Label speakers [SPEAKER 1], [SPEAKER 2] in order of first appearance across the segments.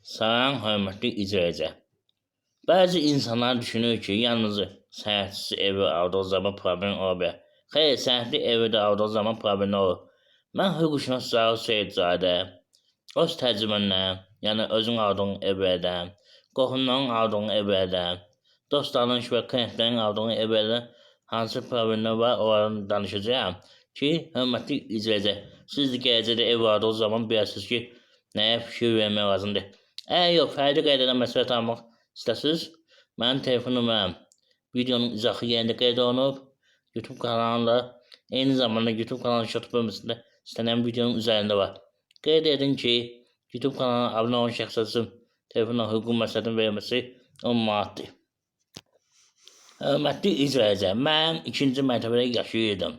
[SPEAKER 1] Salam, hörmətli icraçı. Bəzi insanlar düşünür ki, yalnız sənətçisi evi aldığı zaman problem ola bilər. Xeyr, sənətli evi də aldığı zaman problem olur. Mən hüquqşünas Zaur Seyidzadə öz təcrübəmdən, yəni özün aldığın evlərdən, qohumların aldığın evlərdən, dostların və klientlərin aldığın evlərdən hansı problemlər var, onlardan danışacağım ki, hörmətli icraçı, siz də gələcəkdə ev aldığı zaman bilərsiniz ki, nəyə fikir vermək lazımdır. Əgər yox, fərdi qaydadan məsləhət almaq istəsiniz, mənim telefon nömrəm videonun izahı yerində qeyd olunub. YouTube kanalında, eyni zamanda YouTube kanalının şot bölməsində istənilən videonun üzərində var. Qeyd edin ki, YouTube kanalına abunə olan şəxslər üçün telefonla hüquqi məsləhətin verilməsi 10 manatdır. Hörmətli icraçı, mən 2-ci mərtəbədə yaşayırdım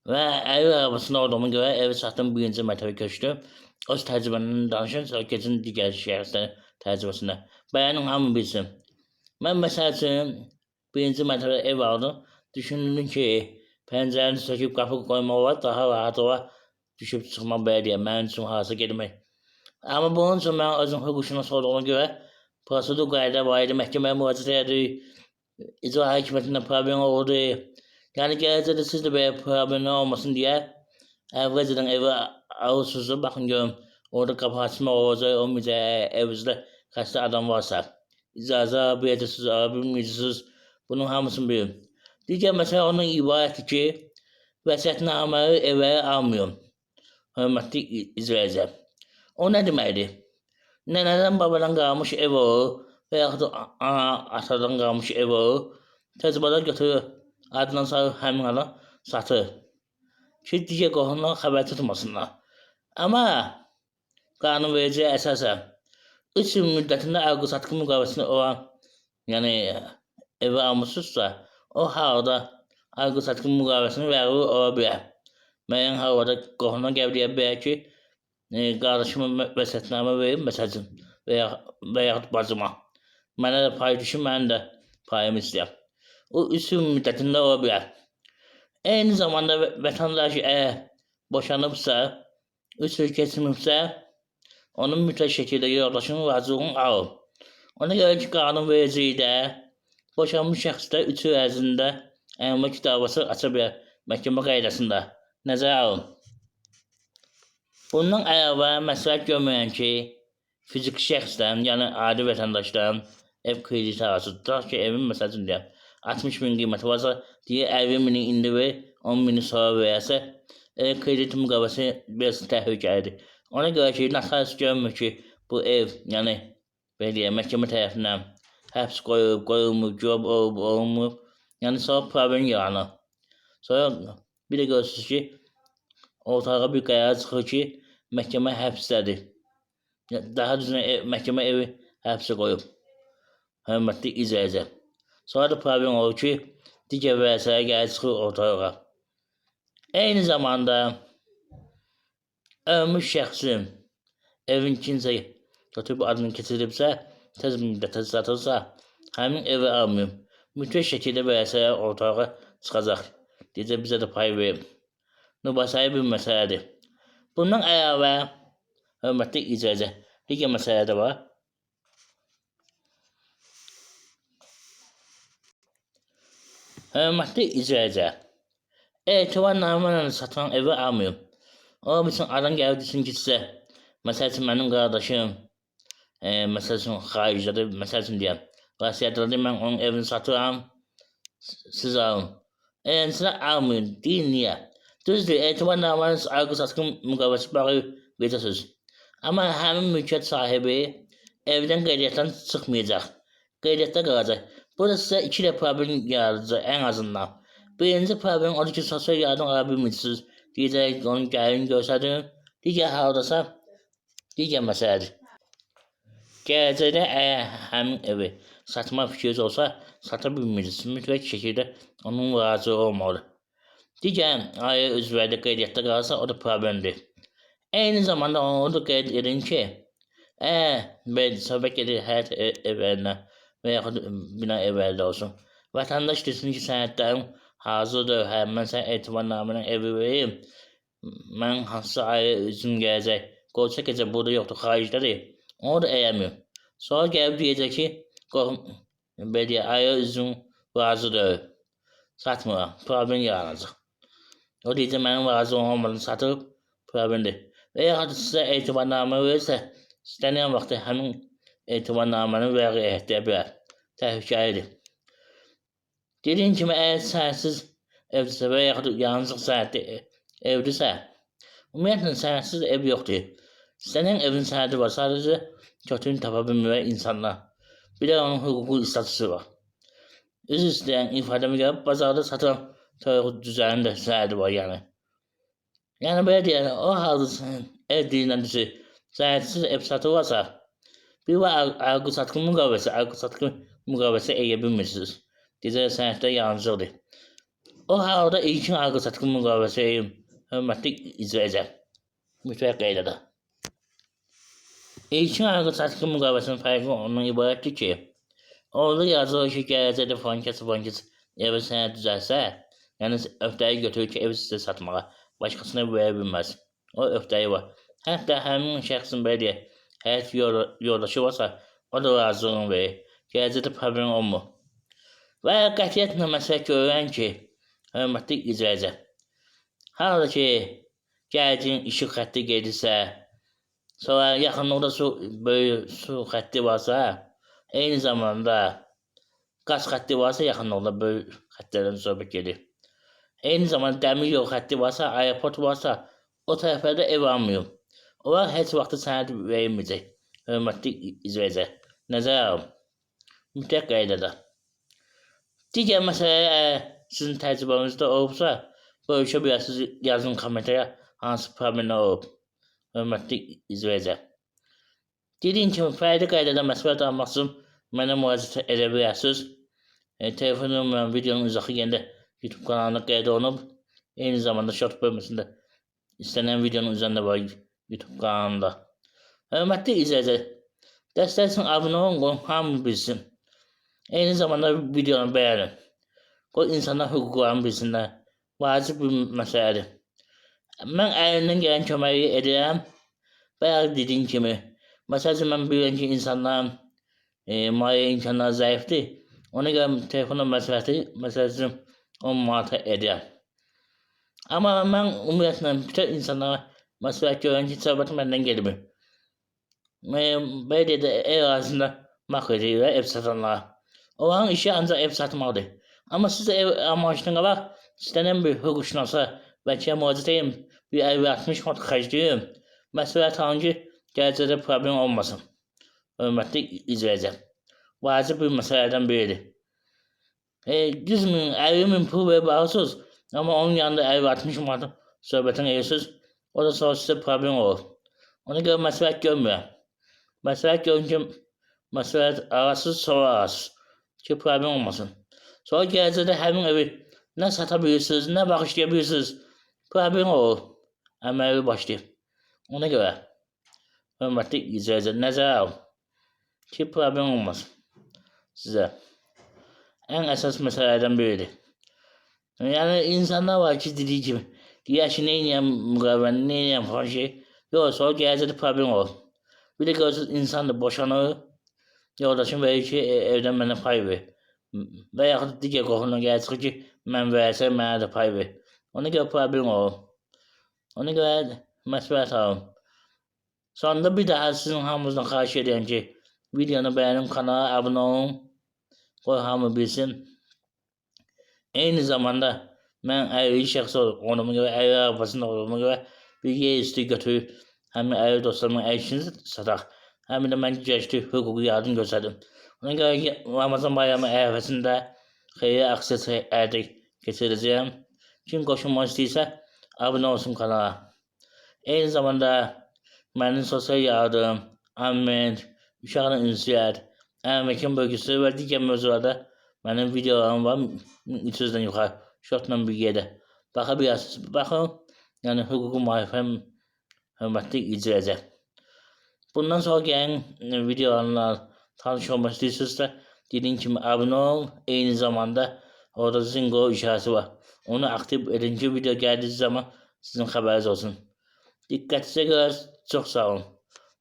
[SPEAKER 1] və ev arabasında olduğuma görə evi satdım, 1-ci mərtəbəyə köçdüm. Öz təcrübəmdən danışın, sonra keçin digər şəxslərin təcrübəsinə. Bəyənin hamı bilsin. Mən məsəl üçün 1-ci mərtəbədə ev aldım. Düşündüm ki, pəncərəni söküb qapı qoymaq olar, daha rahat olar. Düşüb çıxmaq belə deyə, mənim üçün harasa getmək. Amma bunun üçün mən özüm hüquqşünas olduğuna görə prosedur qayda var idi, məhkəməyə müraciət edirdik, icra hakimiyyətində problem olurdu. Yəni gələcəkdə siz də belə problemlər olmasın deyə əvvəlcədən evi alırsınız, baxın görün, orada qapı açmaq olacaq, olmayacaq, evinizdə xəstə adam varsa, icazə biləcəksiniz, ala bilməyəcəksiniz, bunun hamısını bilin. Digər məsələ ondan ibarətdir ki, vəsiyyətnaməli evləri almıyorum, hörmətli icraçı. O nə deməkdir? Nənədən, babadan qalmış ev olur və yaxud ana, atadan qalmış ev olur, təcrübədə götürür, adından sarı həmin adam satır ki, digər qohumlar xəbər tutmasınlar. Amma qanunvericiyə əsasən 3 il müddətində alqı-satqı müqaviləsində olan, yəni evi almışsınızsa, o halda alqı-satqı müqaviləsinin vəqəbi ola bilər. Müəyyən hallarda qohumlar gəlib deyə bilər ki, qardaşıma vəsiyyətnamə verib, məsələn, və yaxud bacıma. Mənə də pay düşür, mənim də payımı istəyər. O 3 il müddətində ola bilər. Eyni zamanda vətəndaş əgər boşanıbsa, 3 il keçmibsə, onun mütləq şəkildə yoldaşının razılığını alır. Ona görə ki, qanunvericilikdə boşanmış şəxs də 3 il ərzində əmlak davası aça bilər məhkəmə qaydasında. Nəzərə alın. Bundan əlavə məsləhət görməyən ki, fiziki şəxsdən, yəni adi vətəndaşdan ev krediti alsın. Tutaq ki, evin məsələn deyək, 60.000 qiyməti varsa, deyə 50.000-i indi ver, 10.000-i sonra verərsə, kredit müqaviləsi biraz təhlükəlidir. Ona görə ki, notarius görmür ki, bu ev, yəni belə deyək, məhkəmə tərəfindən həbs qoyulub, qoyulmur, göb olub, olunmur. Yəni sonra problem yaranır. Sonra bir də görürsünüz ki, ortalığa bir qərar çıxır ki, məhkəmə həbsdədir. Daha düzgün məhkəmə evi həbsə qoyub. Hörmətli icraçı. Sonra da problem olur ki, digər vəsailə gəlir çıxır ortalığa. Eyni zamanda ölmüş şəxsin evin kimsə götürüb adını keçirilibsə, tez müddətə satılsa, həmin evi almıyor. Mütləq şəkildə vəsailə ortalığa çıxacaq. Deyəcək, bizə də pay verin. Mübahisəli bir məsələdir. Bundan əlavə, hörmətli icraçı, digər məsələ də var. Hörmətli icraçı, etibarnamə ilə satılan evi almıyorum. O üçün adam gəlib desin ki, sizə, məsəl üçün mənim qardaşım, məsəl üçün xaricdədir, məsəl üçün deyəm, vəsiyyətlədir, mən onun evini satıram, siz alın. Sizə almayın, deyin niyə? Düzdür, etibarnamənin alqı-satqı müqaviləsi bağlı verəcəksiniz. Amma həmin mülkiyyət sahibi evdən qeydiyyatdan çıxmayacaq, qeydiyyatda qalacaq. Burada sizə 2 də problem yaradacaq ən azından. Birinci problem odur ki, sosial yardım ala bilmirsiniz. Deyəcək, onun gəlirini göstərin. Digər haldasa, digər məsələdir. Gələcəkdə əgər həmin evi satma fikriniz olsa, sata bilmirsiniz. Mütləq şəkildə onun razı olmalıdır. Digər aile üzvləri də qeydiyyatda qalırsa, o da problemdir. Eyni zamanda onu da qeyd edin ki, əgər söhbət gedir həyat evlərindən və yaxud bina evlərdə olsun, vətəndaş desin ki, sənədlərim hazırdır, mən sənə etibarnamə ilə evi vereyim, mən hansısa ailə üçün gələcək, qoysa gecə burada yoxdur, xaricdədir, Onu da eyemiyorum. Sonra gelip diyecek ki belediye ayağı üzüm razıdır. Satmıyor. Problem yaranacak. O diyecek benim razı olmadığını satıp problem değil. Veya size etibarname verirse istenen vakti hemin etibarnamenin veya ihtiyacı tehlikelidir. Dediğim gibi eğer sensiz evdese veya yalnızlık saati evdese ümumiyyətlə sensiz ev yoktur. Senin evin saati var. Sadece kötünü tapabilmeyen insanlar. Bir de onun hukuku statüsü var. Üz isteyen ifademi gelip pazarda satılan tavuk düzeninde saati var yani. Yani böyle diyelim o halde ev dinlendisi saatsiz ev satı varsa bir var algı satkı mukavvesi, algı satkı mukavvesi eğebilmişsiniz. Dize saatte yalnızlıdır. O halde ilkin algı satkı mukavvesi hürmetli izleyeceğim. Mütvekkilede. İlkin algı satkı mukavvesinin farkı ondan ibarettir ki orada yazılı ki gelecekte fankası evi sana düzelse yani öfteyi götürür ki evi size satmağa başkasına verebilmez. O öfteyi var. Hatta hemin şahsın böyle hayat yoldaşı varsa o da razılığını verir. Gelecekte problem olmur. Ve qətiyyətlə məsələ görən ki, hörmətli izləyicilər, harada ki, gələcəyin işıq xətti gedirsə, sonra yaxınlıqda böyük su xətti varsa, eyni zamanda qaz xətti varsa, yaxınlıqda böyük xəttlərdən söhbət gedir. Eyni zamanda dəmir yol xətti varsa, aeroport varsa, o tərəflərdə ev almıyor. Onlar heç vaxt sənəd verilməyəcək. Hörmətli izləyicilər, nəzərə alın. Mütləq qaydada. Digər məsələ sizin təcrübənizdə olubsa, bölüşəbilirsiniz yazın kommentlərə hansı problemlər olub. Hörmətli izləyicilər. Dediyim kimi, fərdi qaydada məsləhət almaq üçün mənə müraciət edə bilirsiniz. Telefon nömrəm videonun izahı yerində YouTube kanalına qeyd olunub. Eyni zamanda short bölməsində istənilən videonun üzərində var YouTube kanalında. Hörmətli izləyicilər, dəstək üçün abunə olun, hamı bilsin. Eyni zamanda videonu beğenin. Qoy insanlar hüquqlarını bilsinlər. Vacib bir məsələdir. Mən əlimdən gələn köməyi edirəm. Bayaq dediyim kimi, məsəl üçün mən bilirəm ki, insanların maliyyə imkanları zəifdir. Ona görə telefonla məsəl üçün 10 manata edirəm. Amma mən ümumiyyətlə bütün insanlara məsləhət görən ki, söhbəti məndən gedmir. Belə də ev arasında maq edirlər ev satanlara. Onların işi ancaq ev satmaqdır. Amma siz ev amaçdan qabaq istənilən bir hüquqşünasa bəlkə müraciət edin, bir 50-60 manat xərcləyim. Məsləhət alın ki, gələcəkdə problem olmasın. Hörmətli izləyicilər. Vacib bir məsələlərdən biridir. 100 min, 50 min pul verib alırsınız, amma onun yanında 50-60 manat söhbətini edirsiniz. O da sonra sizə problem olur. Ona görə məsləhət görmürəm. Məsləhət görün ki, məsləhət arasız, sonra arasız. Ki problem olmasın. Sonra gələcəkdə həmin evi nə sata bilirsiniz, nə bağışlaya bilirsiniz. Problem olur. Əməli başlayır. Ona görə hörmətli izləyicilər nəzərə alın ki, problem olmasın sizə. Ən əsas məsələlərdən biridir. Yəni insanlar var ki, dediyi kimi, deyər ki, neynəyəm müqavəni, neynəyəm falan şey. Yox, sonra gələcəkdə problem olur. Bir də görürsünüz, insan da boşanır. Yoldaşım verir ki, evdən mənə pay ver. Və yaxud digər qohumla gələcək ki, mən versəm, mənə də pay ver. Ona görə problem olur. Ona görə məsləhət alın. Sonunda bir daha sizin hamınızdan xahiş edirəm ki, videonu bəyənin, kanala abunə olun. Qoy hamı bilsin. Eyni zamanda mən əyri şəxs olduğuma görə, əyri arabasında olduğuma görə bir yer üstü götürüb həmin əyri dostlarımın əykini sataq. Həmin də mən gəşli hüquqi yardım göstərdim. Ona görə ki, Ramazan bayramı ərəfəsində xeyri aksiya həyata keçirəcəyəm. Kim qoşulmaq istəyirsə, abunə olsun kanala. Eyni zamanda mənim sosial yardım, amment, uşaqla ünsiyyət, əməkin bölgüsü və digər mövzularda mənim videolarım var. 300-dən yuxarı, şortla bir yerdə. Baxa bilirsiniz. Baxın, yəni hüquqi mühafizəm hörmətli izləyəcək. Bundan sonra gələn videolarla tanış olmaq istəyirsinizsə, dediyim kimi abunə olun. Eyni zamanda orada zingo işarəsi var. Onu aktiv edin ki, video gəldiyi zaman sizin xəbəriniz olsun. Diqqətinizə görə çox sağ olun.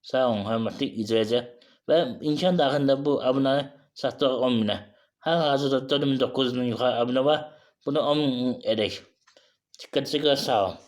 [SPEAKER 1] Sağ olun hörmətli icraçı. Və imkan daxilində bu abunəni satdıq 10 minə. Hal-hazırda 4900-dən yuxarı abunə var. Bunu 10 min edək. Diqqətinizə görə sağ olun.